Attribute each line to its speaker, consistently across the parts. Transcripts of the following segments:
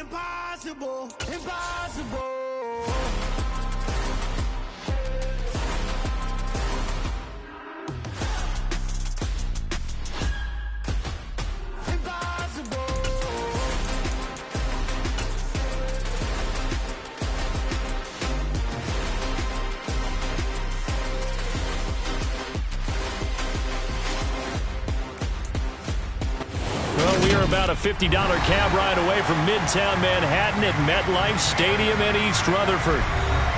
Speaker 1: Impossible, impossible.
Speaker 2: About a $50 cab ride away from Midtown Manhattan at MetLife Stadium in East Rutherford.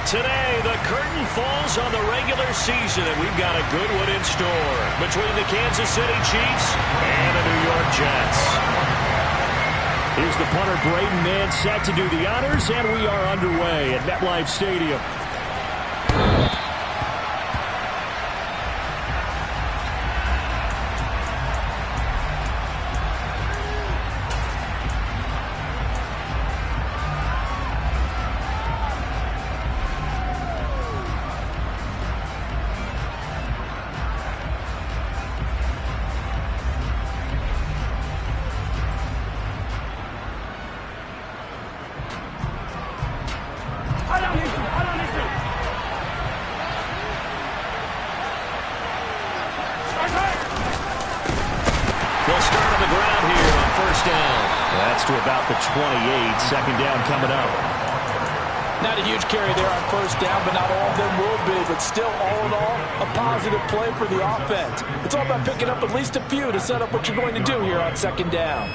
Speaker 2: Today, the curtain falls on the regular season, and we've got a good one in store between the Kansas City Chiefs and the New York Jets. Here's the punter, Braden Mann, set to do the honors, and we are underway at MetLife Stadium. To about the 28. Second down coming up.
Speaker 3: Not a huge carry there on first down, but not all of them will be. But still, all in all, a positive play for the offense. It's all about picking up at least a few to set up what you're going to do here on second down.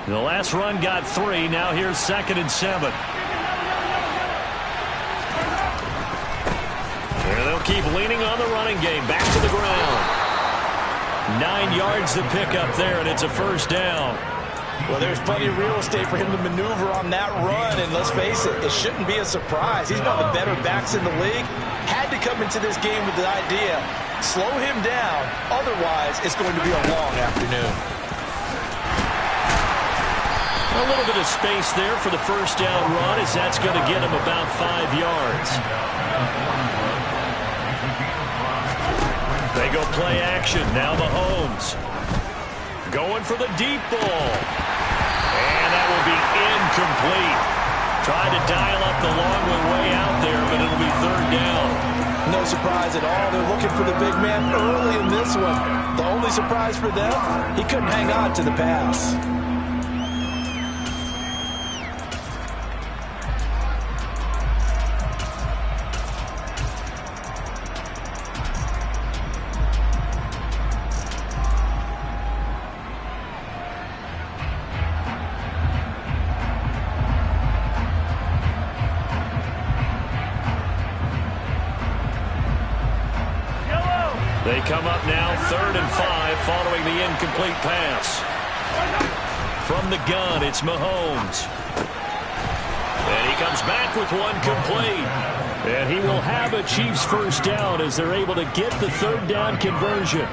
Speaker 2: The last run got 3. Now here's 2nd and 7. They'll keep leaning on the running game. Back to the ground. 9 yards to pick up there, and it's a first down.
Speaker 3: Well, there's plenty of real estate for him to maneuver on that run, and let's face it, it shouldn't be a surprise. He's one of the better backs in the league. Had to come into this game with the idea, slow him down, otherwise it's going to be a long afternoon.
Speaker 2: A little bit of space there for the first down run, as that's going to get him about 5 yards. They go play action. Now Mahomes. Going for the deep ball. And that will be incomplete. Trying to dial up the long way out there, but it'll be third down.
Speaker 3: No surprise at all. They're looking for the big man early in this one. The only surprise for them, he couldn't hang on to the pass.
Speaker 2: They come up now 3rd and 5 following the incomplete pass. From the gun, it's Mahomes. And he comes back with one complete. And he will have a Chiefs first down as they're able to get the third down conversion.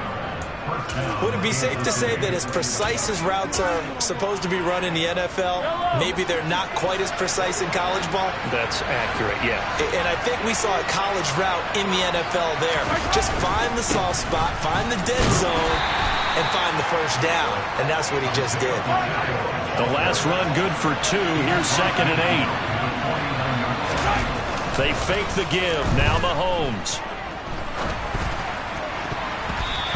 Speaker 3: Would it be safe to say that as precise as routes are supposed to be run in the NFL, maybe they're not quite as precise in college ball?
Speaker 2: That's accurate, yeah.
Speaker 3: And I think we saw a college route in the NFL there. Just find the soft spot, find the dead zone, and find the first down. And that's what he just did.
Speaker 2: The last run good for 2. Here's 2nd and 8. They fake the give. Now Mahomes.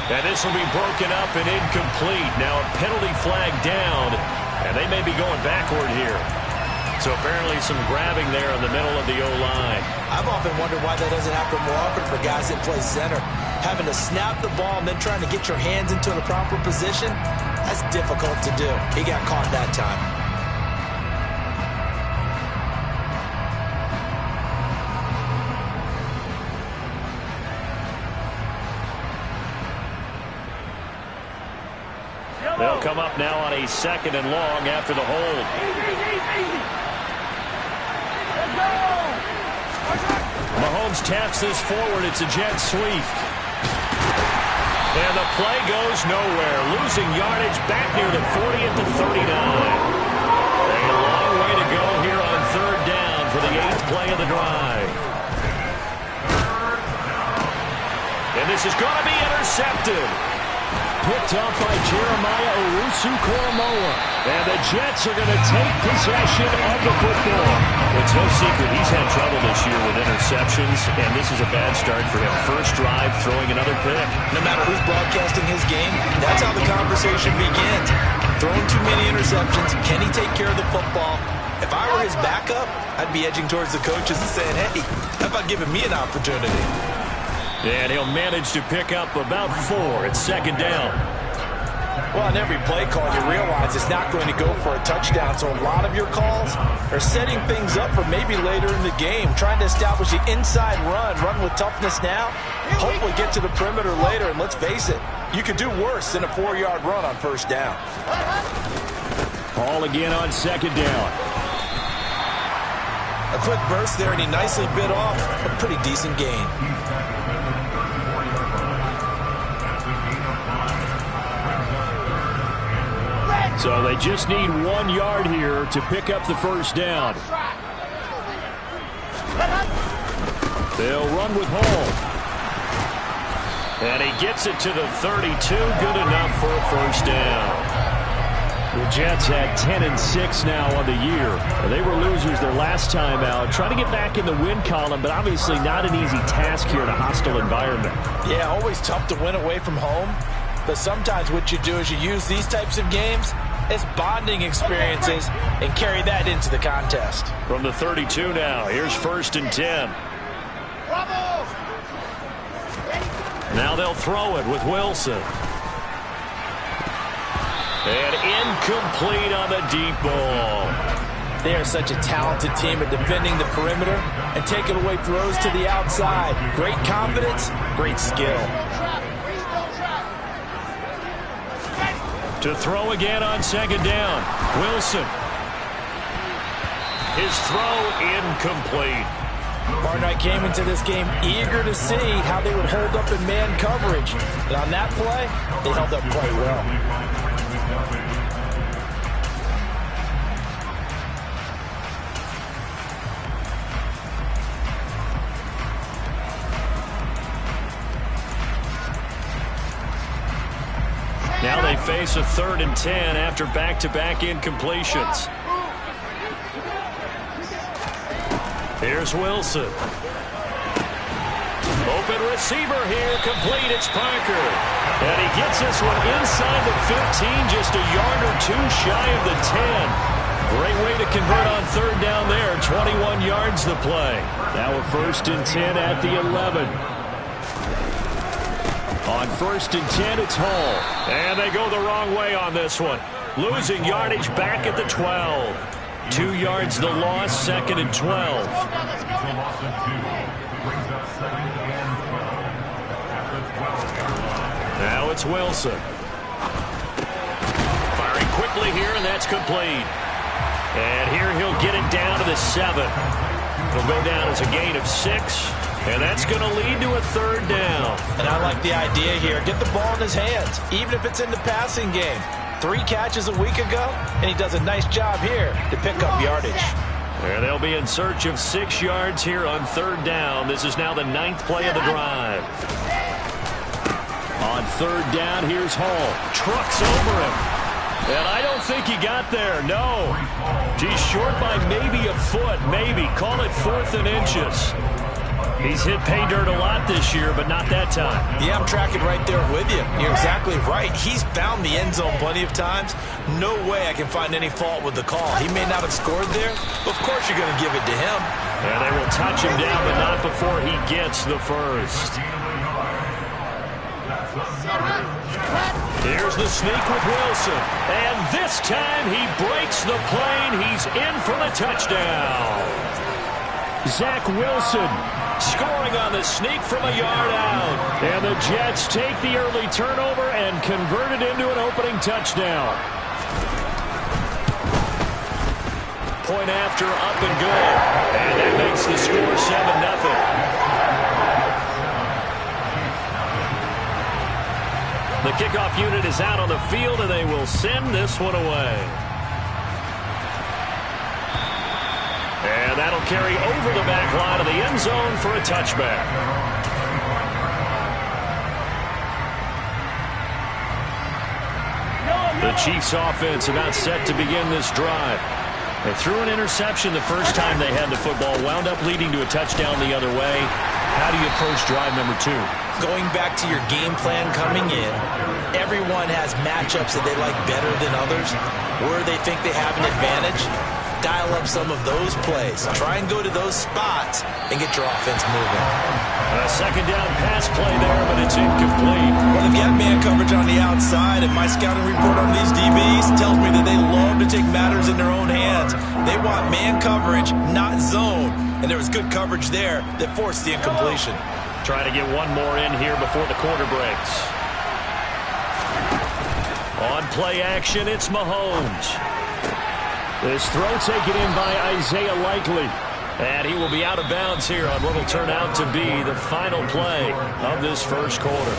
Speaker 2: And this will be broken up and incomplete. Now a penalty flag down, and they may be going backward here. So apparently some grabbing there in the middle of the O-line.
Speaker 3: I've often wondered why that doesn't happen more often for guys that play center. Having to snap the ball and then trying to get your hands into the proper position, that's difficult to do. He got caught that time.
Speaker 2: They'll come up now on a 2nd and long after the hold. Mahomes taps this forward. It's a jet sweep. And the play goes nowhere. Losing yardage back near the 40 at the 39. A long way to go here on third down for the 8th play of the drive. intercepted. Picked up by Jeremiah Owusu-Koramoah. And the Jets are going to take possession of the football. It's no secret he's had trouble this year with interceptions, and this is a bad start for him. First drive, throwing another pick.
Speaker 3: No matter who's broadcasting his game, that's how the conversation begins. Throwing too many interceptions, can he take care of the football? If I were his backup, I'd be edging towards the coaches and saying, hey, how about giving me an opportunity?
Speaker 2: And he'll manage to pick up about 4 at second down.
Speaker 3: Well, on every play call, you realize it's not going to go for a touchdown, so a lot of your calls are setting things up for maybe later in the game, trying to establish the inside run with toughness now, hopefully get to the perimeter later, and let's face it, you could do worse than a 4-yard run on first down.
Speaker 2: Ball again on second down.
Speaker 3: A quick burst there, and he nicely bit off a pretty decent gain.
Speaker 2: So they just need 1 yard here to pick up the first down. They'll run with Hall. And he gets it to the 32. Good enough for a first down. The Jets had 10-6 now on the year. They were losers their last time out. Trying to get back in the win column, but obviously not an easy task here in a hostile environment.
Speaker 3: Yeah, always tough to win away from home. But sometimes what you do is you use these types of games as bonding experiences and carry that into the contest.
Speaker 2: From the 32 now, here's 1st and 10. Now they'll throw it with Wilson. And incomplete on the deep ball.
Speaker 3: They are such a talented team at defending the perimeter and taking away throws to the outside. Great confidence, great skill.
Speaker 2: To throw again on second down. Wilson. His throw incomplete.
Speaker 3: Barnett came into this game eager to see how they would hold up in man coverage. And on that play, they held up quite well.
Speaker 2: Now they face a 3rd and 10 after back-to-back incompletions. Here's Wilson. Open receiver here, complete, it's Parker. And he gets this one inside the 15, just a yard or 2 shy of the 10. Great way to convert on 3rd down there, 21 yards the play. Now a 1st and 10 at the 11. On 1st and 10, it's Hall. And they go the wrong way on this one. Losing yardage back at the 12. 2 yards the loss, 2nd and 12. Now it's Wilson. Firing quickly here, and that's complete. And here he'll get it down to the 7. It'll go down as a gain of 6. And that's going to lead to a 3rd down.
Speaker 3: And I like the idea here. Get the ball in his hands, even if it's in the passing game. 3 catches a week ago, and he does a nice job here to pick up yardage.
Speaker 2: And they'll be in search of 6 yards here on 3rd down. This is now the 9th play of the drive. On 3rd down, here's Hall. Trucks over him. And I don't think he got there, no. He's short by maybe a foot, maybe. Call it 4th and inches. He's hit pay dirt a lot this year, but not that time.
Speaker 3: Yeah, I'm tracking right there with you. You're exactly right. He's found the end zone plenty of times. No way I can find any fault with the call. He may not have scored there, but of course you're going to give it to him.
Speaker 2: And they will touch him down, but not before he gets the 1st. Here's the sneak with Wilson. And this time he breaks the plane. He's in for the touchdown. Zach Wilson scoring on the sneak from a yard out. And the Jets take the early turnover and convert it into an opening touchdown. Point after, up and good. And that makes the score 7-0. The kickoff unit is out on the field, and they will send this one away. And that'll carry over the back line of the end zone for a touchback. The Chiefs offense about set to begin this drive. They threw an interception the first time they had the football, wound up leading to a touchdown the other way. How do you approach drive number 2?
Speaker 3: Going back to your game plan coming in, everyone has matchups that they like better than others, where they think they have an advantage. Dial up some of those plays. Try and go to those spots and get your offense moving.
Speaker 2: A second down pass play there, but it's incomplete.
Speaker 3: Well, they've got man coverage on the outside, and my scouting report on these DBs tells me that they love to take matters in their own hands. They want man coverage, not zone. And there was good coverage there that forced the incompletion.
Speaker 2: Trying to get one more in here before the quarter breaks. On play action, it's Mahomes. This throw taken in by Isaiah Likely. And he will be out of bounds here on what will turn out to be the final play of this first quarter.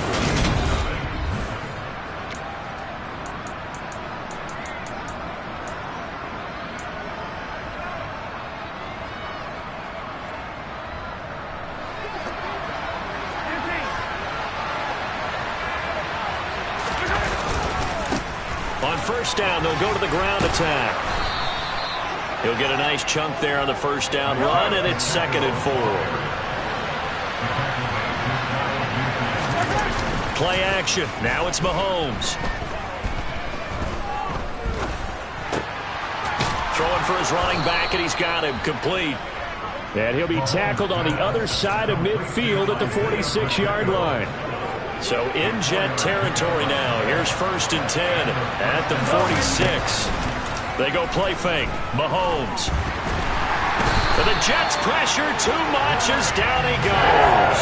Speaker 2: On first down, they'll go to the ground attack. He'll get a nice chunk there on the first down run, and it's 2nd and 4. Play action. Now it's Mahomes. Throwing for his running back, and he's got him complete. And he'll be tackled on the other side of midfield at the 46-yard line. So in Jet territory now. Here's 1st and 10 at the 46. They go play fake. Mahomes. But the Jets pressure too much as down he goes.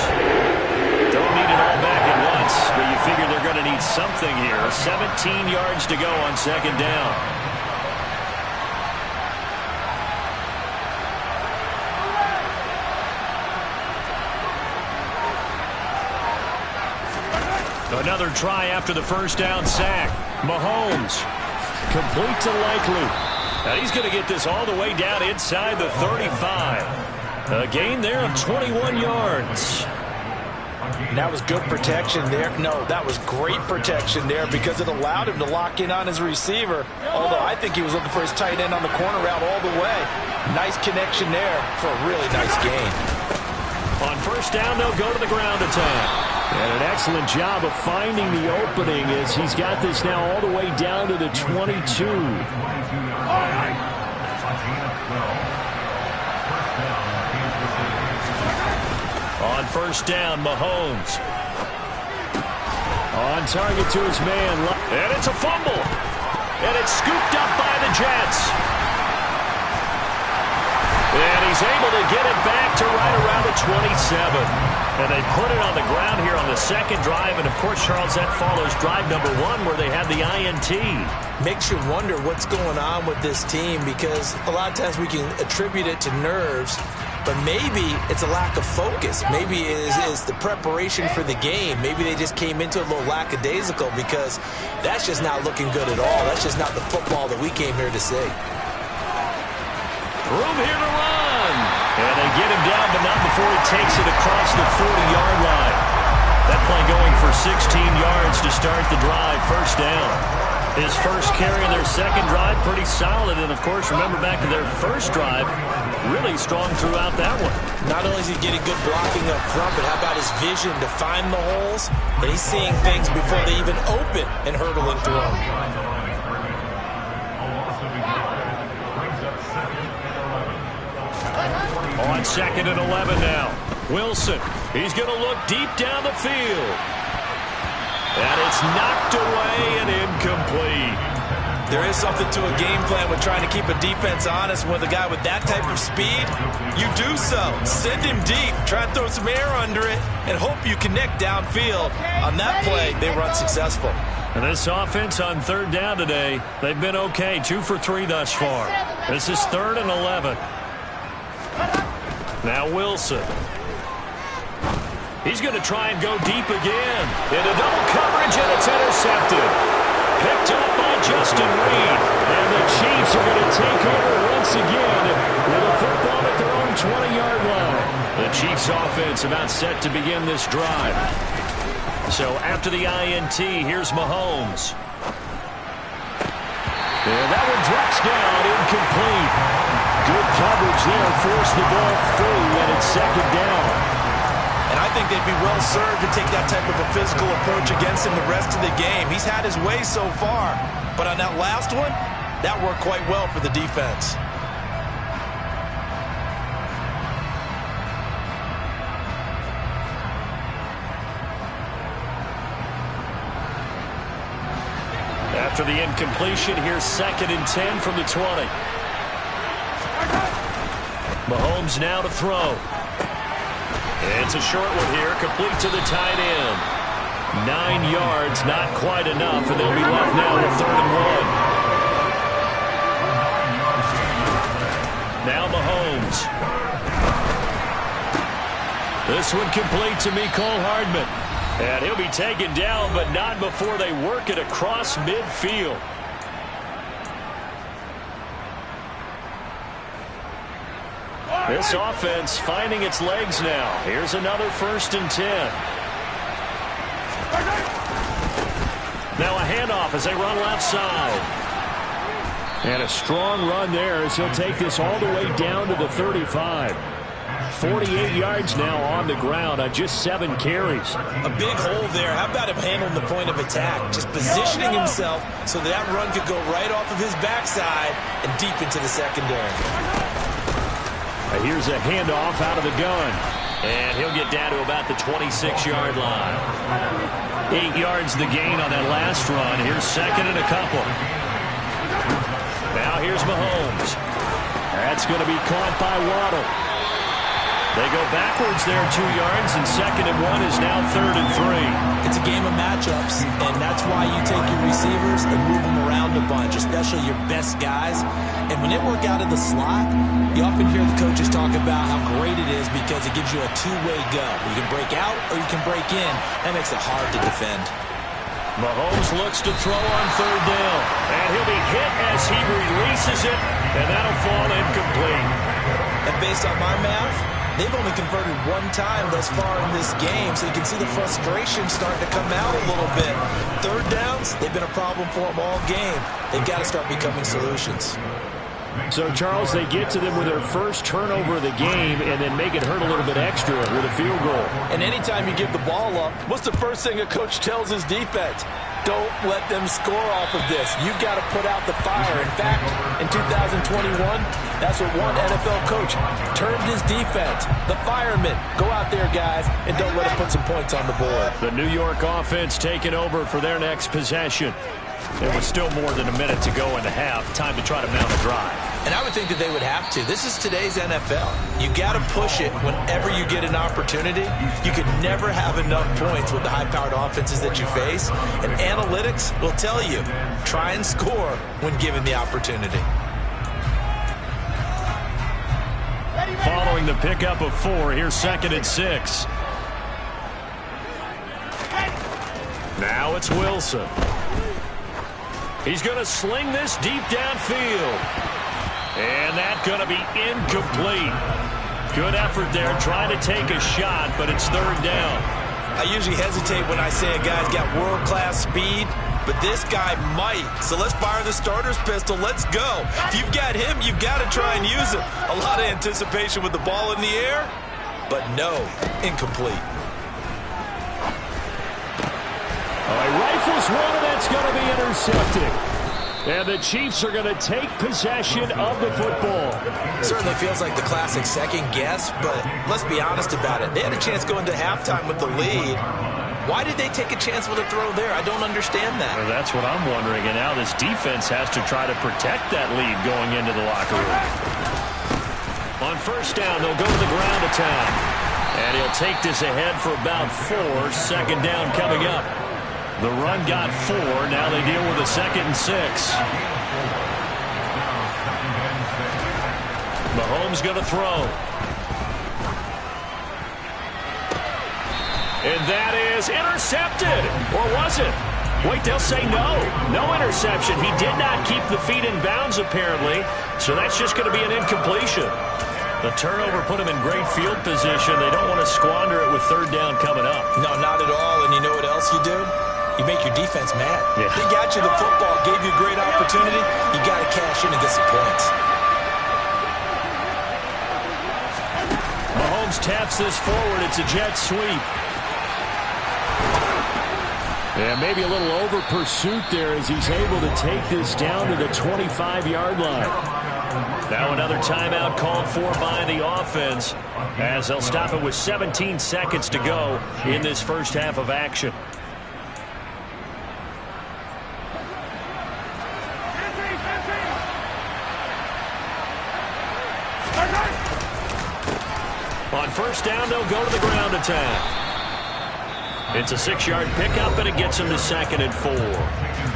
Speaker 2: Don't need it all back at once, but you figure they're going to need something here. 17 yards to go on 2nd down. Another try after the first down sack. Mahomes. Complete to Likely. Now he's going to get this all the way down inside the 35. A gain there of 21 yards.
Speaker 3: And that was good protection there. No, that was great protection there because it allowed him to lock in on his receiver. Although I think he was looking for his tight end on the corner route all the way. Nice connection there for a really nice gain.
Speaker 2: On first down, they'll go to the ground attack. And an excellent job of finding the opening as he's got this now all the way down to the 22. On first down, Mahomes. On target to his man. And it's a fumble. And it's scooped up by the Jets. And he's able to get it back to right around the 27. And they put it on the ground here on the second drive. And, of course, Charles, that follows drive number 1 where they had the INT.
Speaker 3: Makes you wonder what's going on with this team because a lot of times we can attribute it to nerves, but maybe it's a lack of focus. Maybe it is the preparation for the game. Maybe they just came into it a little lackadaisical because that's just not looking good at all. That's just not the football that we came here to see.
Speaker 2: Room here to run. And they get him down, but not before he takes it across the 40-yard line. That play going for 16 yards to start the drive. First down. His first carry in their second drive, pretty solid. And, of course, remember back to their first drive, really strong throughout that one.
Speaker 3: Not only is he getting good blocking up front, but how about his vision to find the holes? And he's seeing things before they even open and hurdling through them.
Speaker 2: On 2nd and 11 now. Wilson. He's going to look deep down the field. And it's knocked away and incomplete.
Speaker 3: There is something to a game plan with trying to keep a defense honest. With a guy with that type of speed, you do so. Send him deep. Try and throw some air under it and hope you connect downfield. On that play, they were unsuccessful.
Speaker 2: And this offense on 3rd down today, they've been okay. 2 for 3 thus far. This is 3rd and 11. Now Wilson. He's going to try and go deep again. Into double coverage, and it's intercepted. Picked up by Justin Reed. And the Chiefs are going to take over once again with a football at their own 20-yard line. The Chiefs offense about set to begin this drive. So after the INT, here's Mahomes. And that one drops down, incomplete. Good coverage there, forced the ball through, and it's second down.
Speaker 3: And I think they'd be well served to take that type of a physical approach against him the rest of the game. He's had his way so far, but on that last one, that worked quite well for the defense.
Speaker 2: After the incompletion, here's 2nd and 10 from the 20. Mahomes now to throw. It's a short one here, complete to the tight end. 9 yards, not quite enough, and they'll be left now with 3rd and 1. Now Mahomes. This one complete to Mecole Hardman. And he'll be taken down, but not before they work it across midfield. This offense finding its legs now. Here's another 1st and 10. Now a handoff as they run left side. And a strong run there as he'll take this all the way down to the 35. 48 yards now on the ground on just 7 carries.
Speaker 3: A big hole there. How about him handling the point of attack? Just positioning himself so that run could go right off of his backside and deep into the secondary.
Speaker 2: Here's a handoff out of the gun. And he'll get down to about the 26-yard line. 8 yards the gain on that last run. Here's 2nd and a couple. Now here's Mahomes. That's going to be caught by Waddle. They go backwards there 2 yards, and 2nd and 1 is now 3rd and 3.
Speaker 3: It's a game of matchups, and that's why you take your receivers and move them around a bunch, especially your best guys. And when they work out of the slot, you often hear the coaches talk about how great it is because it gives you a two-way go. You can break out or you can break in. That makes it hard to defend.
Speaker 2: Mahomes looks to throw on 3rd down, and he'll be hit as he releases it, and that'll fall incomplete.
Speaker 3: And based on my math, they've only converted 1 time thus far in this game, so you can see the frustration starting to come out a little bit. 3rd downs, they've been a problem for them all game. They've got to start becoming solutions.
Speaker 2: So, Charles, they get to them with their first turnover of the game and then make it hurt a little bit extra with a field goal.
Speaker 3: And anytime you give the ball up, what's the first thing a coach tells his defense? Don't let them score off of this. You've got to put out the fire. In fact, in 2021, that's what one NFL coach termed his defense. The firemen. Go out there, guys, and don't let them put some points on the board.
Speaker 2: The New York offense taking over for their next possession. There was still more than a minute to go in the half. Time to try to mount a drive.
Speaker 3: And I would think that they would have to. This is today's NFL. You got to push it whenever you get an opportunity. You can never have enough points with the high-powered offenses that you face. And analytics will tell you, try and score when given the opportunity.
Speaker 2: Following the pickup of 4, here's 2nd and 6. Now it's Wilson. He's going to sling this deep downfield. And that's going to be incomplete. Good effort there trying to take a shot, but it's 3rd down.
Speaker 3: I usually hesitate when I say a guy's got world-class speed, but this guy might. So let's fire the starter's pistol. Let's go. If you've got him, you've got to try and use it. A lot of anticipation with the ball in the air, but no, incomplete.
Speaker 2: He rifles one, and that's going to be intercepted. And the Chiefs are going to take possession of the football.
Speaker 3: Certainly feels like the classic second guess, but let's be honest about it. They had a chance going to halftime with the lead. Why did they take a chance with a throw there? I don't understand that.
Speaker 2: Well, that's what I'm wondering. And now this defense has to try to protect that lead going into the locker room. On 1st down, they'll go to the ground attack. And he'll take this ahead for about 4. 2nd down coming up. The run got 4. Now they deal with a 2nd and 6. Mahomes going to throw. And that is intercepted. Or was it? Wait, they'll say no. No interception. He did not keep the feet in bounds, apparently. So that's just going to be an incompletion. The turnover put him in great field position. They don't want to squander it with 3rd down coming up.
Speaker 3: No, not at all. And you know what else you do? You make your defense mad.
Speaker 2: Yeah.
Speaker 3: They got you the football, gave you a great opportunity. You got to cash in and get some points.
Speaker 2: Mahomes taps this forward. It's a jet sweep. Yeah, maybe a little over pursuit there as he's able to take this down to the 25-yard line. Now another timeout called for by the offense as they'll stop it with 17 seconds to go in this first half of action. On first down, they'll go to the ground attack. It's a 6-yard pickup, and it gets them to 2nd and 4.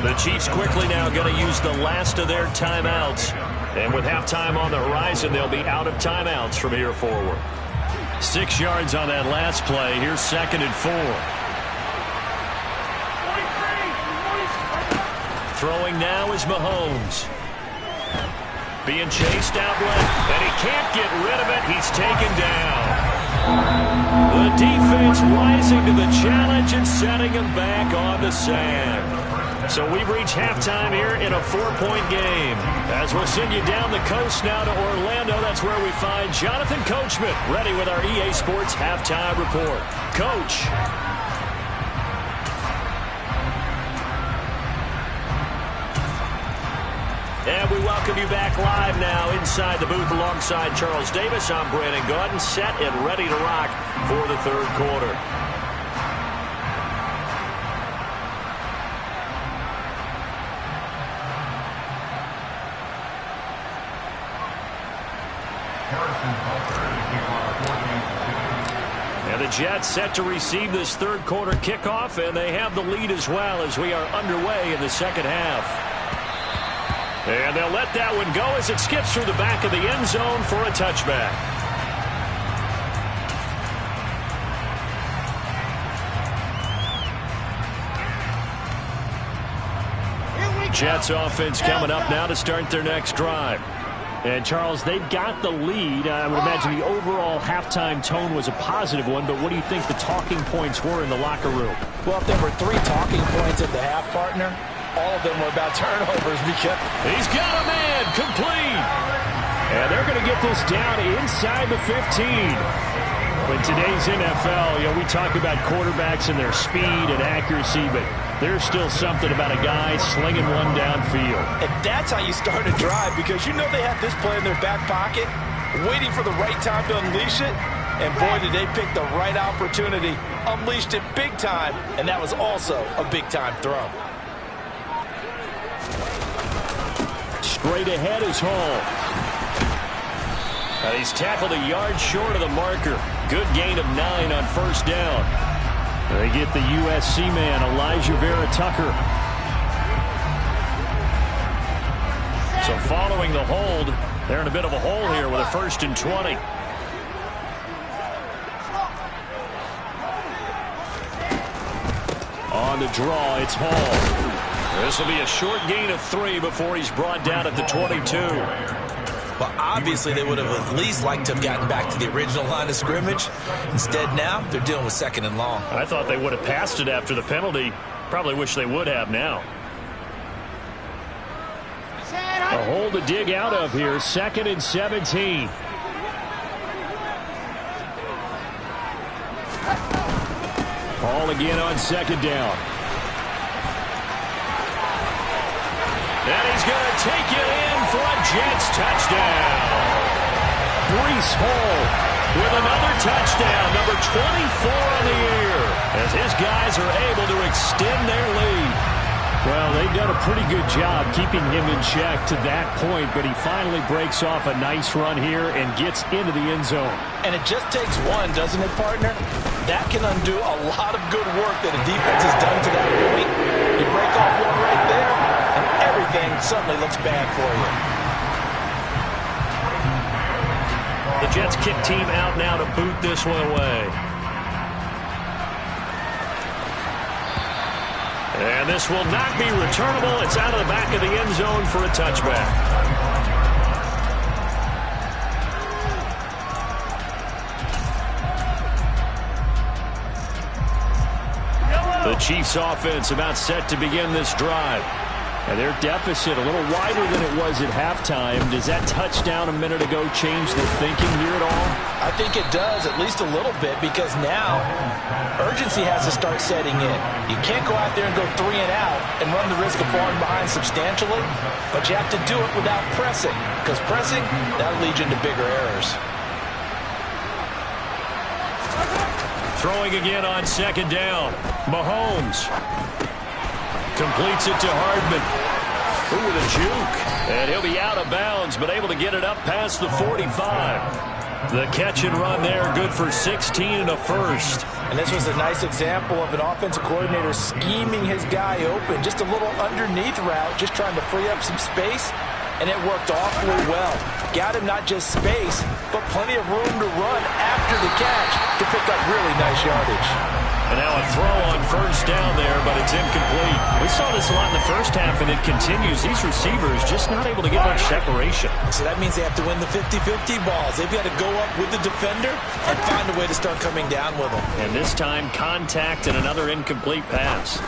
Speaker 2: The Chiefs quickly now going to use the last of their timeouts. And with halftime on the horizon, they'll be out of timeouts from here forward. 6 yards on that last play. Here's 2nd and 4. Throwing now is Mahomes. Being chased out left, and he can't get rid of it. He's taken down. The defense rising to the challenge and setting him back on the sand. So we've reached halftime here in a 4-point game. As we'll send you down the coast now to Orlando, that's where we find Jonathan Coachman, ready with our EA Sports Halftime Report. Coach. And we welcome you back live now inside the booth alongside Charles Davis. I'm Brandon Gaudin, set and ready to rock for the third quarter. And the Jets set to receive this third quarter kickoff, and they have the lead as well as we are underway in the second half. And they'll let that one go as it skips through the back of the end zone for a touchback. Jets offense coming up now to start their next drive. And, Charles, they've got the lead. I would imagine the overall halftime tone was a positive one, but what do you think the talking points were in the locker room?
Speaker 3: Well, if there were 3 talking points at the half, partner, all of them were about turnovers because
Speaker 2: he's got a man complete. And they're going to get this down inside the 15. In today's NFL, we talk about quarterbacks and their speed and accuracy, but there's still something about a guy slinging one downfield.
Speaker 3: And that's how you start a drive, because you know they have this play in their back pocket, waiting for the right time to unleash it. And boy, did they pick the right opportunity. Unleashed it big time, and that was also a big-time throw.
Speaker 2: Straight ahead is Hall. He's tackled a yard short of the marker. Good gain of 9 on first down. They get the USC man, Elijah Vera Tucker. So following the hold, they're in a bit of a hole here with a 1st and 20. On the draw, it's Hall. This will be a short gain of 3 before he's brought down at the 22.
Speaker 3: Well, obviously they would have at least liked to have gotten back to the original line of scrimmage. Instead now, they're dealing with 2nd and long.
Speaker 2: I thought they would have passed it after the penalty. Probably wish they would have now. A hole to dig out of here, 2nd and 17. Hall again on 2nd down. And he's going to take it in for a Jets touchdown. Breece Hall with another touchdown, number 24 on the year, as his guys are able to extend their lead. Well, they've done a pretty good job keeping him in check to that point, but he finally breaks off a nice run here and gets into the end zone.
Speaker 3: And it just takes one, doesn't it, partner? That can undo a lot of good work that a defense has done to that point. You break off one right there, and everything suddenly looks bad for you.
Speaker 2: The Jets kick team out now to boot this one away. And this will not be returnable. It's out of the back of the end zone for a touchback. The Chiefs offense about set to begin this drive. And their deficit a little wider than it was at halftime. Does that touchdown a minute ago change the thinking here at all?
Speaker 3: I think it does, at least a little bit, because now urgency has to start setting in. You can't go out there and go 3 and out and run the risk of falling behind substantially, but you have to do it without pressing, because pressing, that'll lead you into bigger errors.
Speaker 2: Throwing again on second down. Mahomes completes it to Hardman. Ooh, with a juke. And he'll be out of bounds, but able to get it up past the 45. The catch and run there, good for 16 and a first.
Speaker 3: And this was a nice example of an offensive coordinator scheming his guy open. Just a little underneath route, just trying to free up some space. And it worked awfully well. Got him not just space, but plenty of room to run after the catch to pick up really nice yardage.
Speaker 2: And now a throw on first down there, but it's incomplete. We saw this a lot in the first half, and it continues. These receivers just not able to get much separation.
Speaker 3: So that means they have to win the 50-50 balls. They've got to go up with the defender and find a way to start coming down with them.
Speaker 2: And this time, contact and another incomplete pass.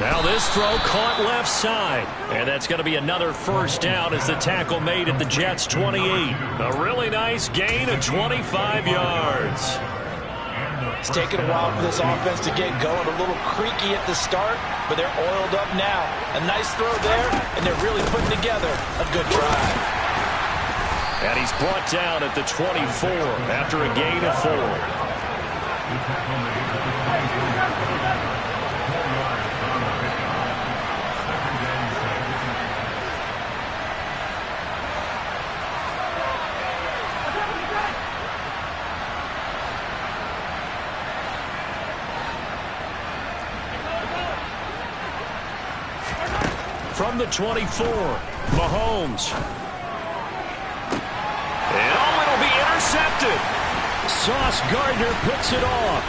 Speaker 2: Now this throw caught left side. And that's going to be another first down as the tackle made at the Jets' 28. A really nice gain of 25 yards.
Speaker 3: It's taken a while for this offense to get going. A little creaky at the start, but they're oiled up now. A nice throw there, and they're really putting together a good drive.
Speaker 2: And he's brought down at the 24 after a gain of 4. From the 24, Mahomes. And it'll be intercepted. Sauce Gardner picks it off.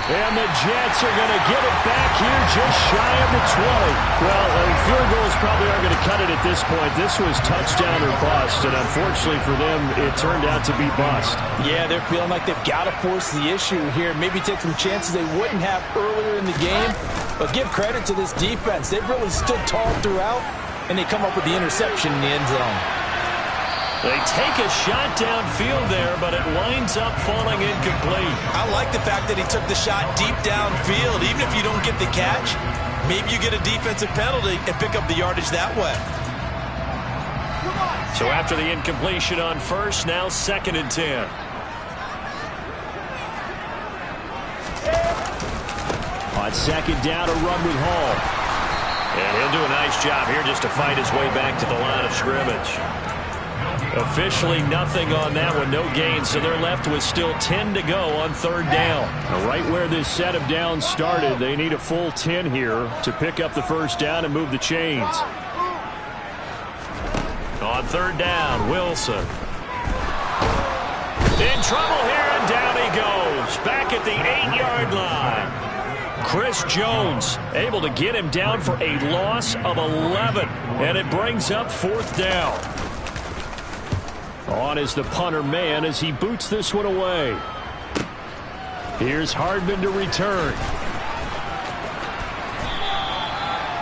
Speaker 2: And the Jets are going to get it back here just shy of the 20. Well, field goals probably aren't going to cut it at this point. This was touchdown or bust, and unfortunately for them, it turned out to be bust.
Speaker 3: Yeah, they're feeling like they've got to force the issue here. Maybe take some chances they wouldn't have earlier in the game. But give credit to this defense. They've really stood tall throughout, and they come up with the interception in the end zone.
Speaker 2: They take a shot downfield there, but it winds up falling incomplete.
Speaker 3: I like the fact that he took the shot deep downfield. Even if you don't get the catch, maybe you get a defensive penalty and pick up the yardage that way.
Speaker 2: So after the incompletion on first, now 2nd and 10. On second down, a run with Hall. And he'll do a nice job here just to fight his way back to the line of scrimmage. Officially nothing on that one, no gain, so they're left with still 10 to go on 3rd down. Now, right where this set of downs started, they need a full 10 here to pick up the first down and move the chains. On 3rd down, Wilson. In trouble here, and down he goes. Back at the 8-yard line. Chris Jones able to get him down for a loss of 11, and it brings up 4th down. On is the punter man as he boots this one away. Here's Hardman to return.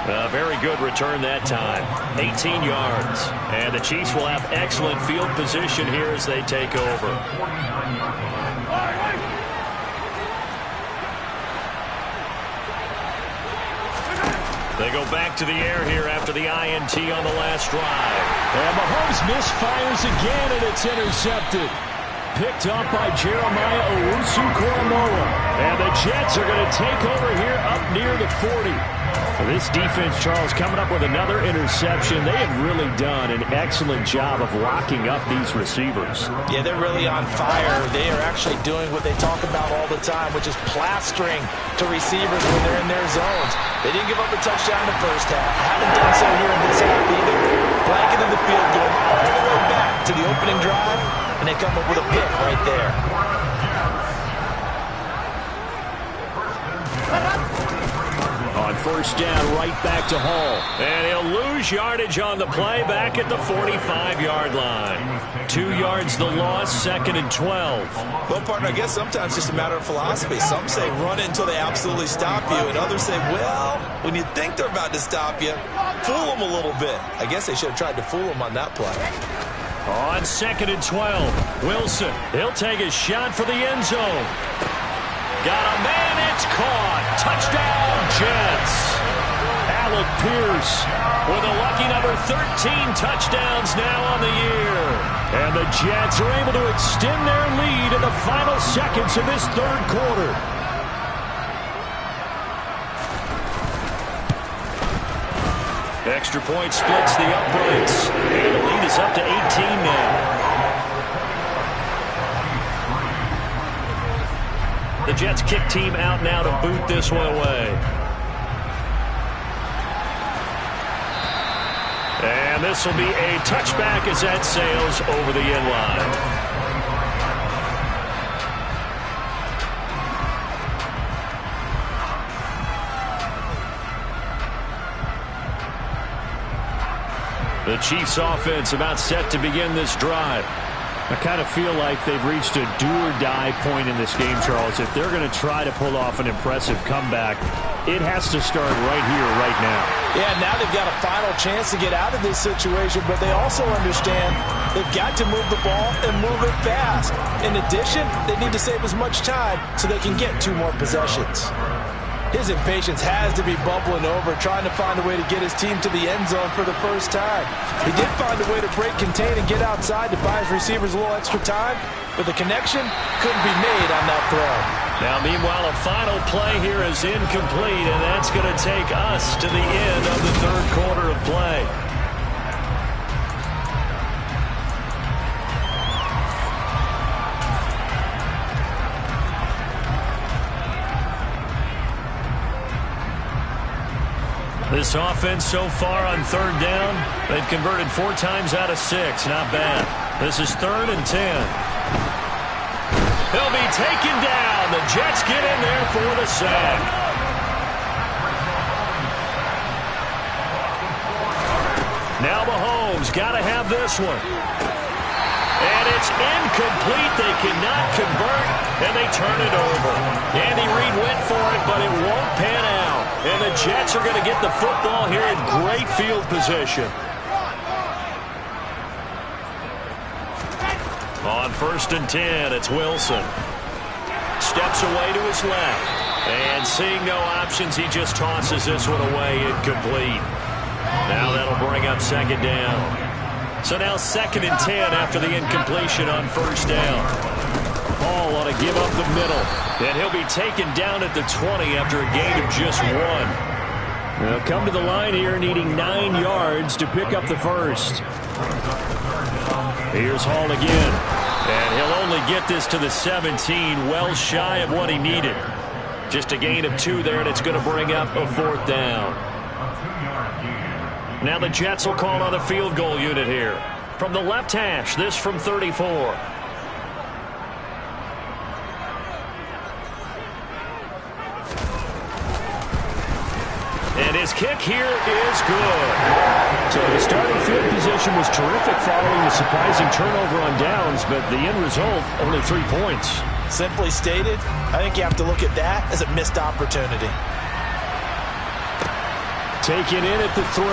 Speaker 2: A very good return that time. 18 yards. And the Chiefs will have excellent field position here as they take over. They go back to the air here after the INT on the last drive. And Mahomes misfires again, and it's intercepted. Picked up by Jeremiah Owusu-Koramoah. And the Jets are going to take over here up near the 40. This defense, Charles, coming up with another interception. They have really done an excellent job of locking up these receivers.
Speaker 3: Yeah, they're really on fire. They are actually doing what they talk about all the time, which is plastering to receivers when they're in their zones. They didn't give up a touchdown in the first half. Haven't done so here in this half either. Blanket in the field, going all the way back to the opening drive, and they come up with a pick right there.
Speaker 2: On 1st first down right back to Hall. And he'll lose yardage on the play back at the 45-yard line. 2 yards the loss, 2nd and 12.
Speaker 3: Well, partner, I guess sometimes it's just a matter of philosophy. Some say run it until they absolutely stop you, and others say, well, when you think they're about to stop you, fool them a little bit. I guess they should have tried to fool them on that play.
Speaker 2: On 2nd and 12, Wilson, he'll take a shot for the end zone. Got a man, it's caught. Touchdown, Jets. Alec Pierce with a lucky number 13 touchdowns now on the year. And the Jets are able to extend their lead in the final seconds of this third quarter. Extra point splits the uprights. And the lead is up to 18 now. The Jets kick team out now to boot this one away. And this will be a touchback as that sails over the end line. The Chiefs offense about set to begin this drive. I kind of feel like they've reached a do-or-die point in this game, Charles. If they're going to try to pull off an impressive comeback, it has to start right here, right now.
Speaker 3: Yeah, now they've got a final chance to get out of this situation, but they also understand they've got to move the ball and move it fast. In addition, they need to save as much time so they can get 2 more possessions. His impatience has to be bubbling over, trying to find a way to get his team to the end zone for the first time. He did find a way to break, contain, and get outside to buy his receivers a little extra time, but the connection couldn't be made on that throw.
Speaker 2: Now, meanwhile, a final play here is incomplete, and that's going to take us to the end of the third quarter of play. This offense so far on third down, they've converted 4 times out of 6. Not bad. This is 3rd and 10. He'll be taken down. The Jets get in there for the sack. Now Mahomes got to have this one. And it's incomplete. They cannot convert, and they turn it over. Andy Reid went for it, but it won't pan out. And the Jets are going to get the football here in great field position. On 1st and 10, it's Wilson. Steps away to his left. And seeing no options, he just tosses this one away, incomplete. Now that'll bring up 2nd down. So now 2nd and 10 after the incompletion on 1st down. Hall ought to give up the middle. And he'll be taken down at the 20 after a gain of just 1. They'll come to the line here needing 9 yards to pick up the first. Here's Hall again. And he'll only get this to the 17, well shy of what he needed. Just a gain of 2 there, and it's going to bring up a 4th down. Now the Jets will call on the field goal unit here. From the left hash, this from 34. And his kick here is good. So the starting field position was terrific following the surprising turnover on downs, but the end result, only 3 points.
Speaker 3: Simply stated, I think you have to look at that as a missed opportunity.
Speaker 2: Taken in at the 3.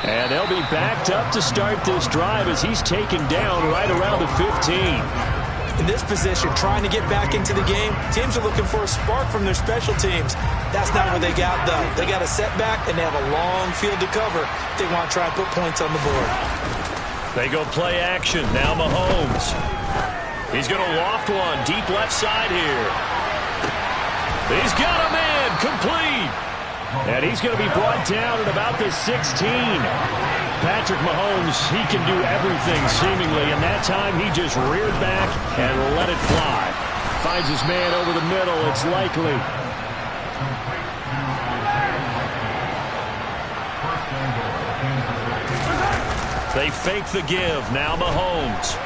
Speaker 2: And they'll be backed up to start this drive as he's taken down right around the 15.
Speaker 3: In this position, trying to get back into the game, teams are looking for a spark from their special teams. That's not what they got, though. They got a setback, and they have a long field to cover if they want to try and put points on the board.
Speaker 2: They go play action. Now Mahomes. He's going to loft one deep left side here. He's got a man, complete. And he's going to be brought down at about the 16. Patrick Mahomes, he can do everything seemingly, and that time he just reared back and let it fly. Finds his man over the middle, it's likely. They fake the give, now Mahomes.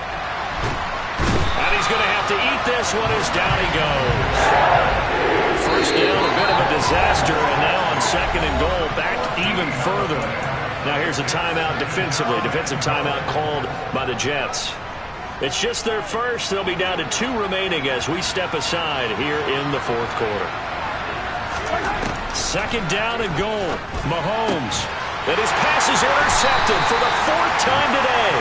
Speaker 2: And he's going to have to eat this one as down he goes. first down, a bit of a disaster, and now on 2nd and goal, back even further. Now here's a timeout defensively. Defensive timeout called by the Jets. It's just their first. They'll be down to 2 remaining as we step aside here in the 4th quarter. 2nd down and goal. Mahomes. And his pass is intercepted for the 4th time today.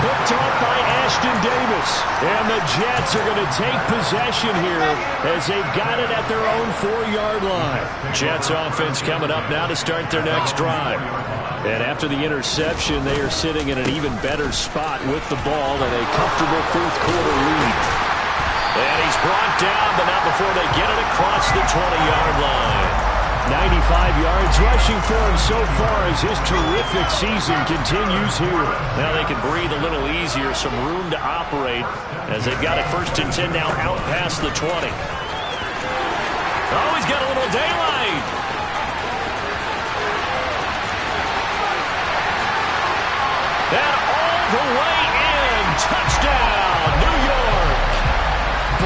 Speaker 2: Picked off by Ashton Davis. And the Jets are going to take possession here as they've got it at their own 4-yard line. Jets offense coming up now to start their next drive. And after the interception, they are sitting in an even better spot with the ball and a comfortable 4th quarter lead. And he's brought down, but not before they get it across the 20-yard line. 95 yards rushing for him so far as his terrific season continues here. Now they can breathe a little easier, some room to operate as they've got it 1st and 10 now out past the 20. Oh, he's got a little daylight. And all the way in. Touchdown, New York.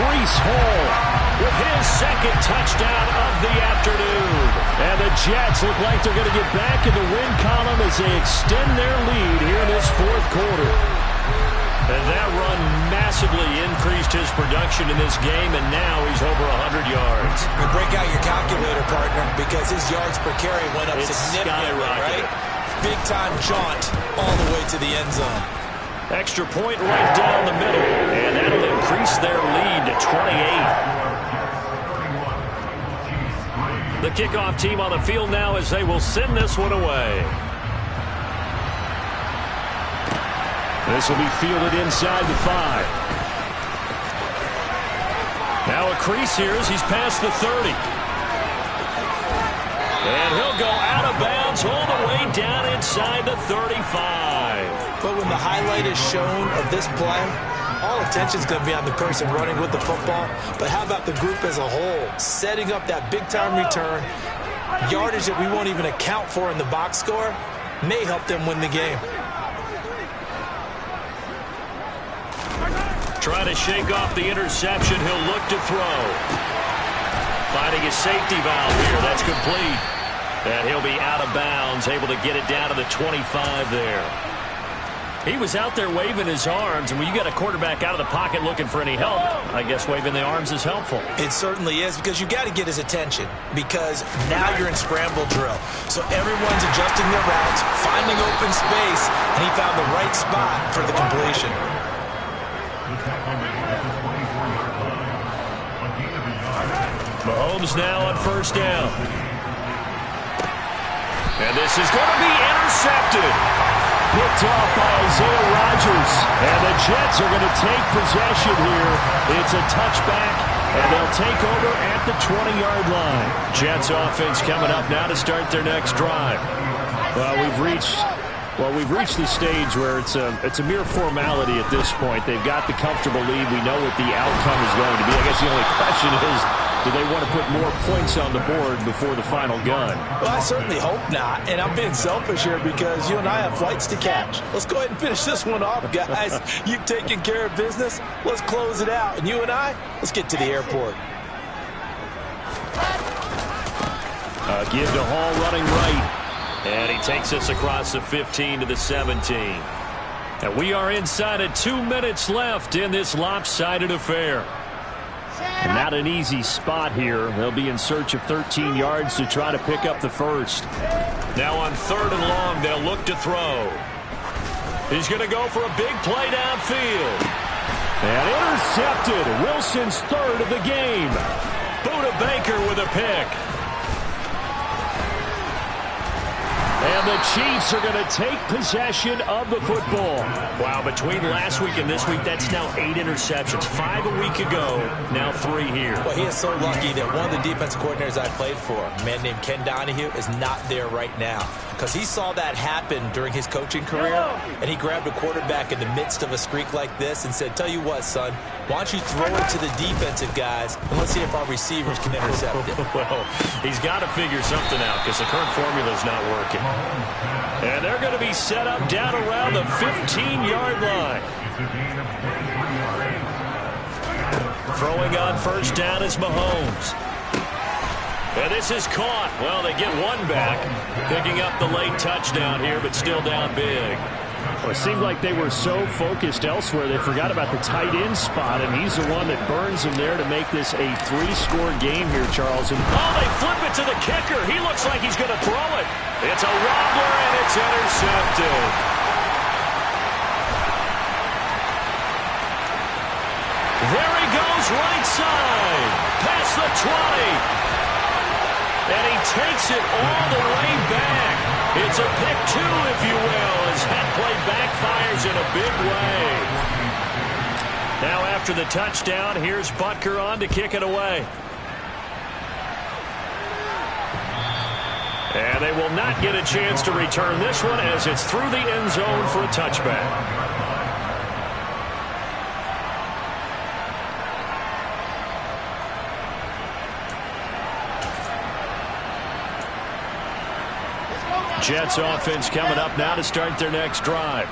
Speaker 2: Breece Hall with his 2nd touchdown of the afternoon. And the Jets look like they're going to get back in the win column as they extend their lead here in this 4th quarter. And that run massively increased his production in this game, and now he's over 100 yards.
Speaker 3: You break out your calculator, partner, because his yards per carry went up significantly, right? Big-time jaunt all the way to the end zone.
Speaker 2: Extra point right down the middle, and that'll increase their lead to 28. The kickoff team on the field now as they will send this one away. This will be fielded inside the 5. Now a crease here as he's past the 30. And he'll go out of bounds all the way down inside the 35.
Speaker 3: But when the highlight is shown of this play, all attention is going to be on the person running with the football. But how about the group as a whole? Setting up that big-time return, yardage that we won't even account for in the box score, may help them win the game.
Speaker 2: Trying to shake off the interception. He'll look to throw. Finding his safety valve here. That's complete. And he'll be out of bounds, able to get it down to the 25 there. He was out there waving his arms, and when you got a quarterback out of the pocket looking for any help, I guess waving the arms is helpful.
Speaker 3: It certainly is, because you got to get his attention, because now you're in scramble drill. So everyone's adjusting their routes, finding open space, and he found the right spot for the completion.
Speaker 2: Mahomes now on 1st down. And this is going to be intercepted. Picked off by Isaiah Rodgers. And the Jets are going to take possession here. It's a touchback, and they'll take over at the 20-yard line. Jets offense coming up now to start their next drive. Well, we've reached the stage where it's a mere formality at this point. They've got the comfortable lead. We know what the outcome is going to be. I guess the only question is, do they want to put more points on the board before the final gun?
Speaker 3: Well, I certainly hope not. And I'm being selfish here because you and I have flights to catch. Let's go ahead and finish this one off, guys. You've taken care of business. Let's close it out. And you and I, let's get to the airport.
Speaker 2: Give to Hall running right. And he takes us across the 15 to the 17. And we are inside of 2 minutes left in this lopsided affair. And not an easy spot here. They'll be in search of 13 yards to try to pick up the first. Now on 3rd and long, they'll look to throw. He's going to go for a big play downfield. And intercepted. Wilson's 3rd of the game. Buda Baker with a pick. And the Chiefs are going to take possession of the football. Wow, between last week and this week, that's now 8 interceptions. 5 a week ago, now 3 here.
Speaker 3: Well, he is so lucky that one of the defensive coordinators I played for, a man named Ken Donahue, is not there right now. Because he saw that happen during his coaching career, and he grabbed a quarterback in the midst of a streak like this and said, tell you what, son, why don't you throw it to the defensive guys, and let's see if our receivers can intercept it.
Speaker 2: Well, he's got to figure something out because the current formula is not working. And they're going to be set up down around the 15-yard line. Throwing on 1st down is Mahomes. And this is caught. Well, they get one back, picking up the late touchdown here, but still down big.
Speaker 1: Well, it seemed like they were so focused elsewhere, they forgot about the tight end spot, and he's the one that burns them there to make this a 3-score game here, Charles. And
Speaker 2: they flip it to the kicker. He looks like he's going to throw it. It's a wobbler, and it's intercepted. There he goes, right side. Past the 20. And he takes it all the way back. It's a pick 2, if you will, as that play backfires in a big way. Now after the touchdown, here's Butker on to kick it away. And they will not get a chance to return this one as it's through the end zone for a touchback. Jets offense coming up now to start their next drive.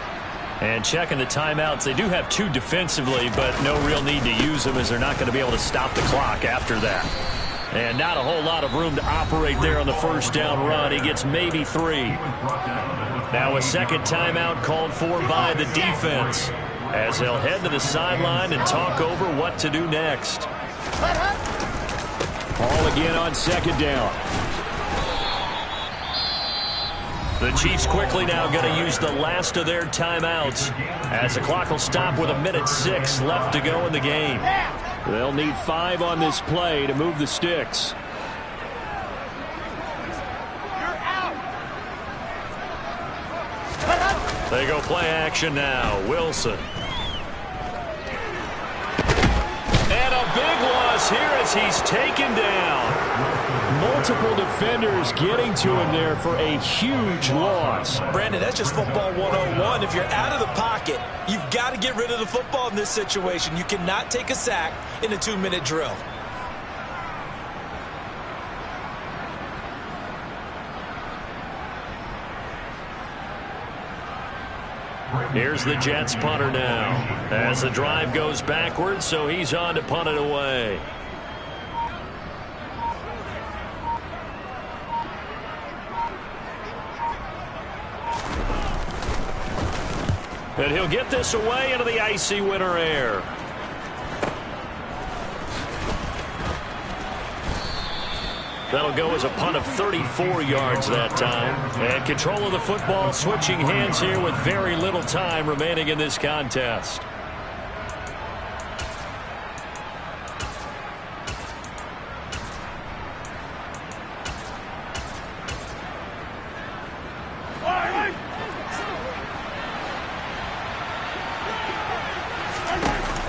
Speaker 2: And checking the timeouts. They do have 2 defensively, but no real need to use them as they're not going to be able to stop the clock after that. And not a whole lot of room to operate there on the first down run. He gets maybe 3. Now a second timeout called for by the defense as they'll head to the sideline and talk over what to do next.
Speaker 1: Ball again on second down.
Speaker 2: The Chiefs quickly now going to use the last of their timeouts as the clock will stop with 1:06 left to go in the game.
Speaker 1: They'll need 5 on this play to move the sticks.
Speaker 2: They go play action now. Wilson. And a big loss here as he's taken down.
Speaker 1: Multiple defenders getting to him there for a huge loss.
Speaker 3: Brandon, that's just football 101. If you're out of the pocket, you've got to get rid of the football in this situation. You cannot take a sack in a 2-minute drill.
Speaker 2: Here's the Jets punter now as the drive goes backwards, so he's on to punt it away. And he'll get this away into the icy winter air. That'll go as a punt of 34 yards that time. And control of the football switching hands here with very little time remaining in this contest.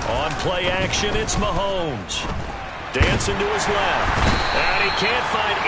Speaker 2: On play action, it's Mahomes. Dancing to his left. And he can't find